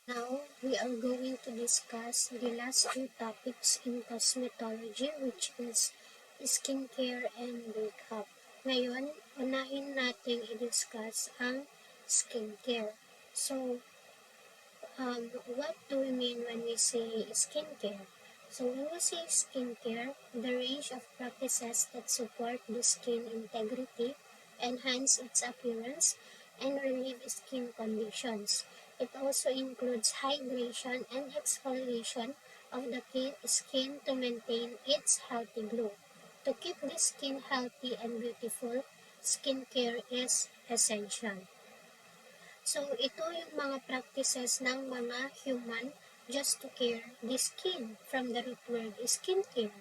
Now, we are going to discuss the last two topics in cosmetology, which is skincare and makeup. Ngayon, unahin natin i-discuss ang skincare. So, what do we mean when we say skincare? So, when we say skincare, the range of practices that support the skin integrity, enhance its appearance, and relieve skin conditions. It also includes hydration and exfoliation of the skin to maintain its healthy glow. To keep the skin healthy and beautiful, skincare is essential. So, ito yung mga practices ng mga human just to care the skin from the root word skincare.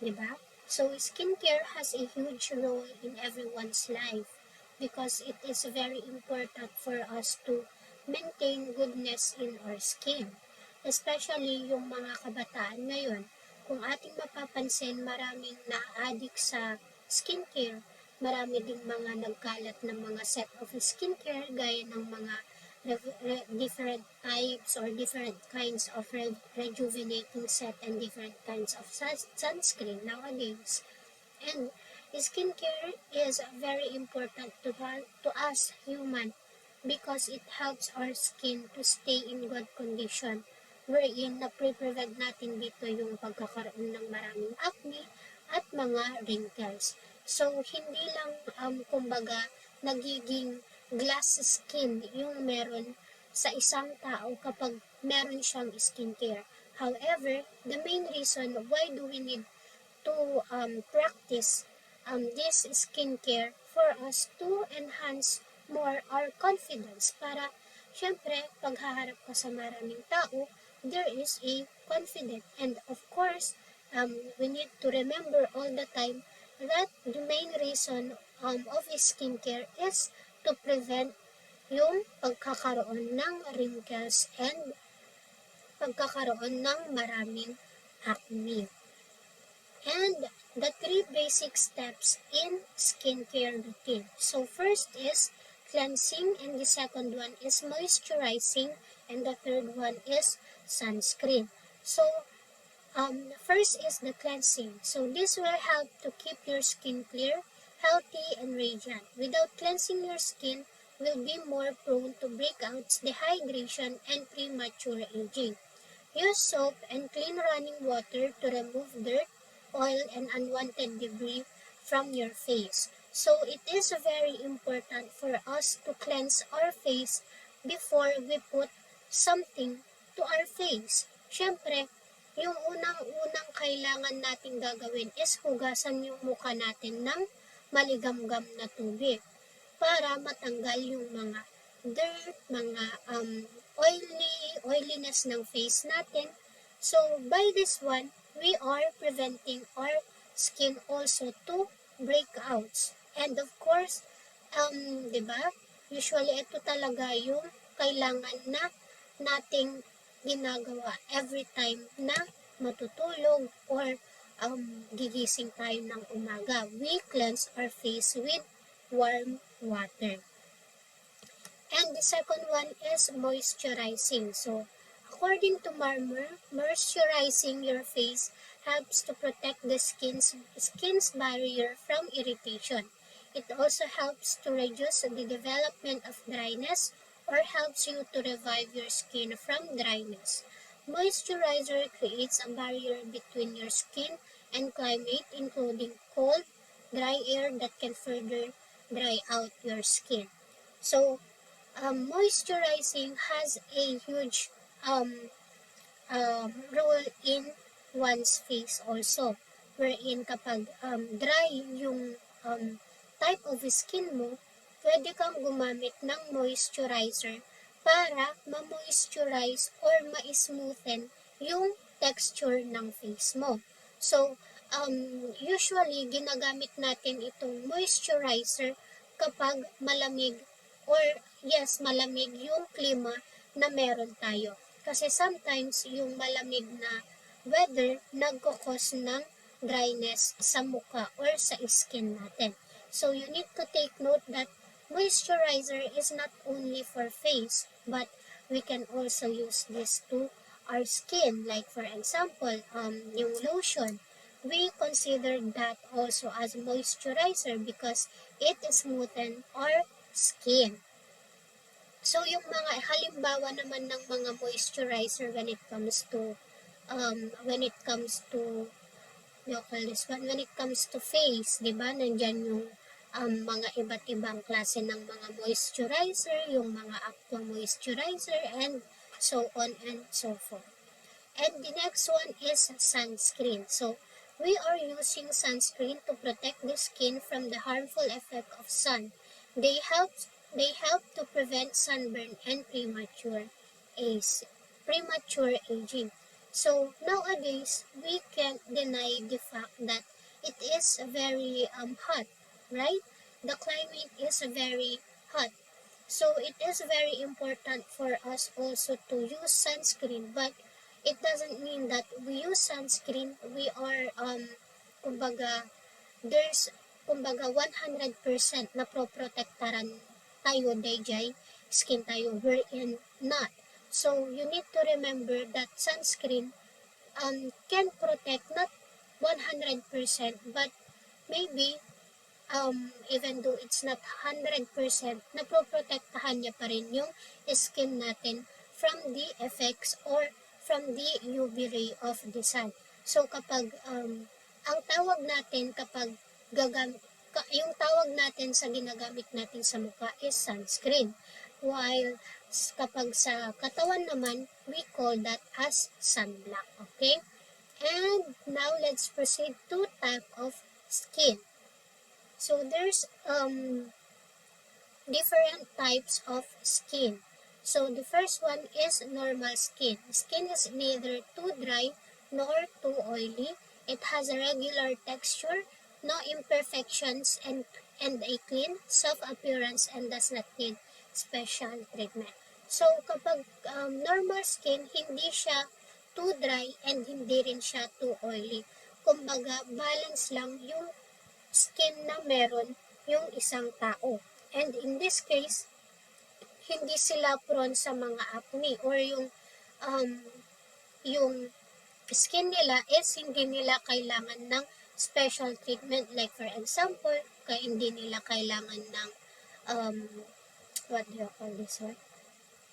Diba? So, skincare has a huge role in everyone's life because it is very important for us to maintain goodness in our skin. Especially yung mga kabataan ngayon. Kung ating mapapansin, maraming na-addict sa skincare. Marami ding mga nagkalat ng mga set of skincare gaya ng mga different types or different kinds of rejuvenating set and different kinds of sunscreen nowadays. And skincare is very important to us human because it helps our skin to stay in good condition wherein na-prevent natin dito yung pagkakaroon ng maraming acne at mga wrinkles. So, hindi lang, kumbaga, nagiging glass skin yung meron sa isang tao kapag meron siyang skincare. However, the main reason why do we need to practice this skincare for us to enhance more our confidence para syempre paghaharap ka sa maraming tao, there is a confident and of course we need to remember all the time that the main reason of skincare is to prevent yung pagkakaroon ng wrinkles and pagkakaroon ng maraming acne. And the three basic steps in skincare routine. So first is cleansing, and the second one is moisturizing, and the third one is sunscreen. So first is the cleansing. So this will help to keep your skin clear, healthy, and radiant. Without cleansing, your skin will be more prone to breakouts, dehydration, and premature aging. Use soap and clean running water to remove dirt, oil, and unwanted debris from your face. So it is very important for us to cleanse our face before we put something to our face. Siyempre, yung unang-unang kailangan nating gagawin is hugasan yung mukha natin ng maligamgam na tubig para matanggal yung mga dirt, mga oiliness ng face natin. So, by this one, we are preventing our skin also to breakouts. And of course, di ba? Usually, ito talaga yung kailangan na nating ginagawa every time na matutulog or gigising tayo ng umaga. We cleanse our face with warm water. And the second one is moisturizing. So, according to Marmer, moisturizing your face helps to protect the skin's barrier from irritation. It also helps to reduce the development of dryness or helps you to revive your skin from dryness. Moisturizer creates a barrier between your skin and climate, including cold, dry air that can further dry out your skin. So, moisturizing has a huge role in one's face also, wherein kapag dry yung type of skin mo, pwede kang gumamit ng moisturizer para ma-moisturize or ma-smoothen yung texture ng face mo. So, usually, ginagamit natin itong moisturizer kapag malamig or yes, malamig yung klima na meron tayo. Kasi sometimes yung malamig na weather nagkukos ng dryness sa mukha or sa skin natin. So you need to take note that moisturizer is not only for face but we can also use this to our skin. Like for example, yung lotion, we consider that also as moisturizer because it smoothens our skin. So, yung mga halimbawa naman ng mga moisturizer when it comes to when it comes to face, di ba? Nandyan yung mga iba't ibang klase ng mga moisturizer, yung mga aqua moisturizer, and so on and so forth. And the next one is sunscreen. So, we are using sunscreen to protect the skin from the harmful effect of sun. They help they help to prevent sunburn and premature aging. So, nowadays, we can't deny the fact that it is very hot, right? The climate is very hot. So, it is very important for us also to use sunscreen, but it doesn't mean that we use sunscreen, we are, there's, 100% na pro-protektaran tayo, dayjay, skin tayo, wherein not. So, you need to remember that sunscreen can protect not 100%, but maybe even though it's not 100%, napoprotektahan niya pa rin yung skin natin from the effects or from the UV ray of the sun. So kapag ang tawag natin kapag yung tawag natin sa ginagamit natin sa mukha is sunscreen. While kapag sa katawan naman, we call that as sunblock. Okay? And now let's proceed to type of skin. So there's different types of skin. So the first one is normal skin. Skin is neither too dry nor too oily. It has a regular texture, no imperfections, and a clean, soft appearance and does not need special treatment. So kapag normal skin, hindi siya too dry and hindi rin siya too oily. Kumbaga, balance lang yung skin na meron yung isang tao. And in this case, hindi sila prone sa mga acne or yung skin nila is hindi nila kailangan ng special treatment. Like for example, hindi nila kailangan ng what do you call this one?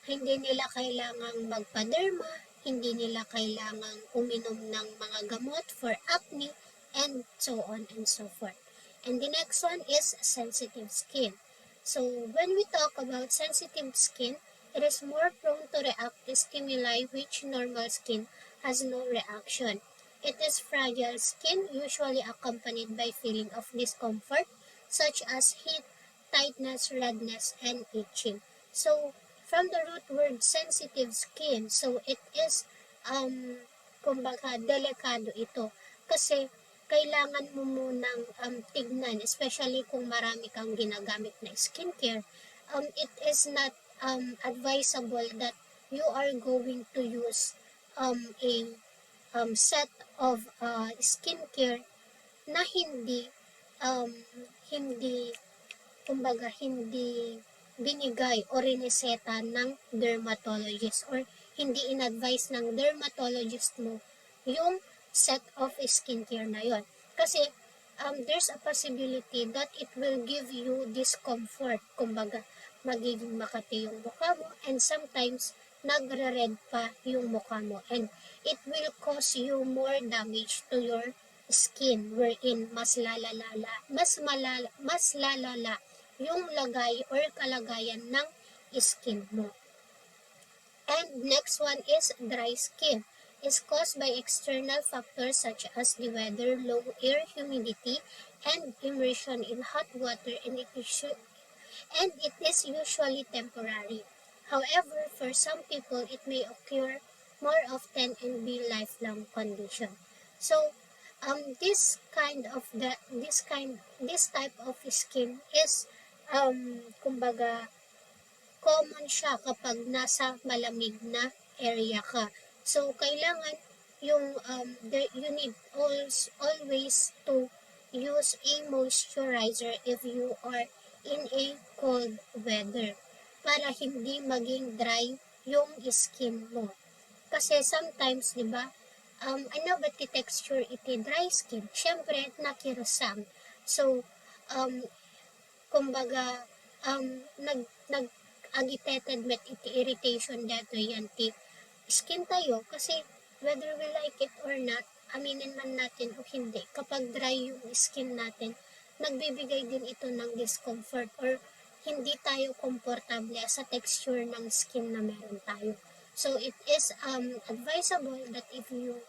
Hindi nila kailangang magpa-derma, hindi nila kailangang uminom ng mga gamot for acne, and so on and so forth. And the next one is sensitive skin. So when we talk about sensitive skin, it is more prone to react to stimuli which normal skin has no reaction. It is fragile skin, usually accompanied by feeling of discomfort, such as heat, tightness, redness, and itching. So from the root word sensitive skin, so it is kumbaga delikado ito kasi kailangan mo munang tignan, especially kung marami kang ginagamit na skincare. It is not advisable that you are going to use a set of skincare na hindi binigay o rineseta ng dermatologist or hindi in-advise ng dermatologist mo yung set of skincare na yon. Kasi there's a possibility that it will give you discomfort. Kumbaga, magiging makati yung mukha mo and sometimes nagre-red pa yung mukha mo. And it will cause you more damage to your skin wherein mas lalala yung lagay or kalagayan ng skin mo. And next one is dry skin. Is caused by external factors such as the weather, low air humidity, and immersion in hot water, and it is usually temporary. However, for some people, it may occur more often and be lifelong condition. So, this type of skin is kumbaga common siya kapag nasa malamig na area ka. So kailangan yung you need always to use a moisturizer if you are in a cold weather para hindi maging dry yung skin mo. Kasi sometimes, di ba, ano ba ti texture iti dry skin? Siyempre, nakirasam. So, um, kumbaga, nag agitated met iti irritation dato yan ti skin tayo kasi whether we like it or not, aminin man natin o hindi, kapag dry yung skin natin, nagbibigay din ito ng discomfort or hindi tayo komportable sa texture ng skin na meron tayo. So it is advisable that if you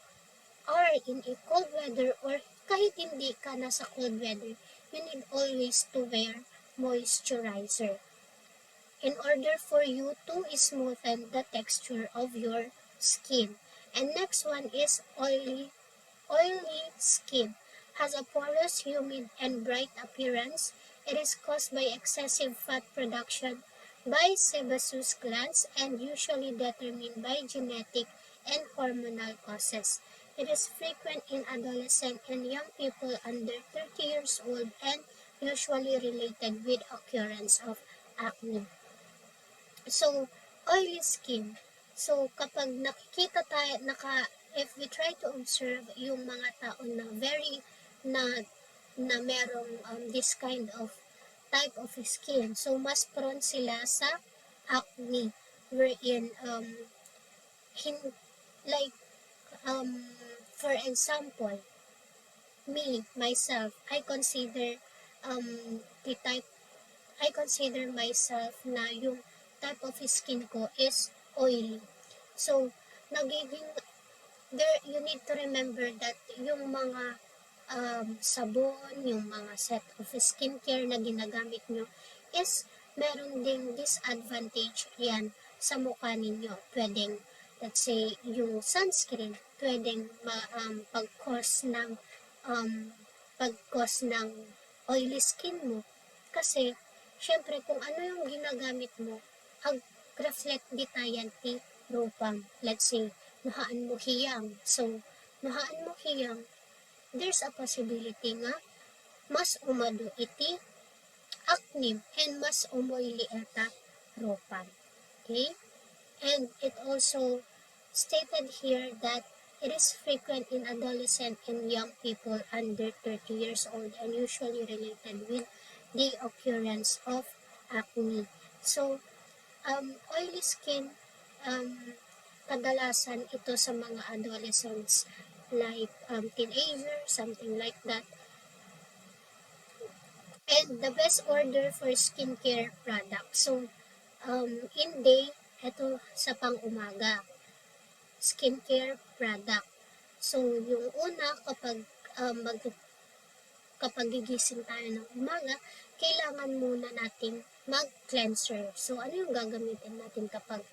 are in a cold weather or kahit hindi ka nasa cold weather, you need always to wear moisturizer in order for you to smoothen the texture of your skin. And next one is oily. Oily skin has a porous, humid, and bright appearance. It is caused by excessive fat production by sebaceous glands and usually determined by genetic and hormonal causes. It is frequent in adolescent and young people under 30 years old and usually related with occurrence of acne. So, oily skin. So, kapag nakikita tayo, if we try to observe yung mga tao na very, na, na merong this kind of type of skin, so mas prone sila sa acne, wherein, hin, like, um, for example, me, myself, the type I consider myself na yung type of skin ko is oily. So, nagiging, you need to remember that yung mga sabon, yung mga set of skincare na ginagamit nyo is meron ding disadvantage yan sa mukha ninyo. Pwedeng, let's say, yung sunscreen, pwedeng pag-cause ng oily skin mo. Kasi, syempre, kung ano yung ginagamit mo, ag-reflect ditayan ti ropam. Let's say, nahaan mo hiyang. So, nahaan mo hiyang, there's a possibility nga mas umado iti acne and mas umoily eta ropam. Okay? And it also stated here that it is frequent in adolescent and young people under 30 years old and usually related with the occurrence of acne. So, oily skin, kadalasan ito sa mga adolescents like teenagers, something like that. And the best order for skincare products. So, in day, ito sa pang-umaga, skincare product. So, yung una, kapag gigising tayo ng umaga, kailangan muna nating mag-cleanser. So, ano yung gagamitin natin kapag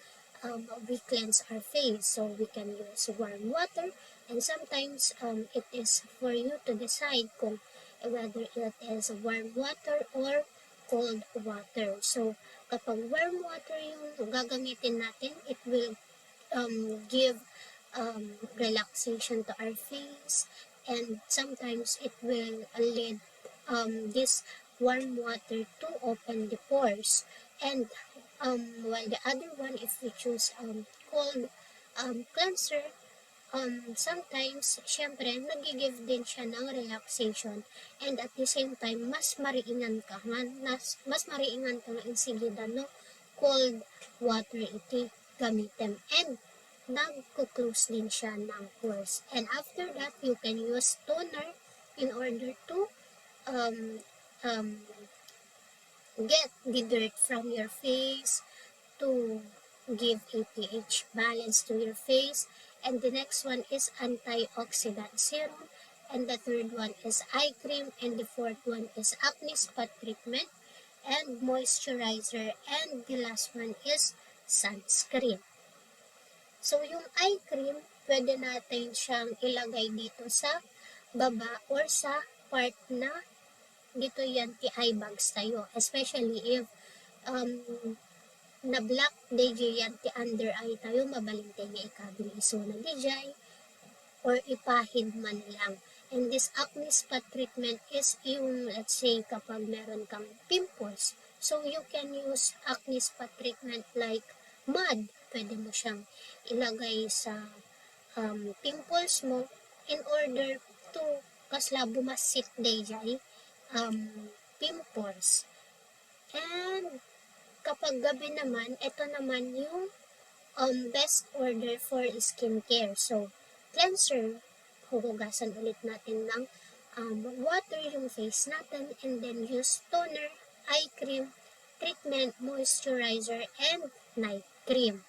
we cleanse our face? So, we can use warm water and sometimes it is for you to decide kung whether it is warm water or cold water. So, kapag warm water yung gagamitin natin, it will give relaxation to our face, and sometimes it will lead this warm water to open the pores. And while the other one, if we choose cold cleanser, sometimes, syempre, nagigive din siya ng relaxation, and at the same time, mas mariingan ka nga insigida no cold water iti gamitem, and nagko-close din siya ng pores. And after that, you can use toner in order to um, um, get the dirt from your face, to give a pH balance to your face. And the next one is antioxidant serum, and the third one is eye cream, and the fourth one is acne spot treatment and moisturizer, and the last one is sunscreen. So, yung eye cream, pwede natin siyang ilagay dito sa baba or sa part na dito yan ti eye bags tayo. Especially if na black DJ yan ti under eye tayo, mabalintay nga ikabili iso na DJ or ipahid man lang. And this acne spot treatment is yung, let's say, kapag meron kang pimples. So, you can use acne spot treatment like mud pwede mo siyang ilagay sa pimples mo in order to kasla bumasit dayjay pimples. And kapag gabi naman, ito naman yung best order for skincare. So, cleanser, huhugasan ulit natin ng water yung face natin, and then use toner, eye cream, treatment, moisturizer, and night cream.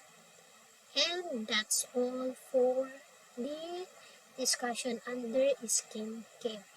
And that's all for the discussion under skincare.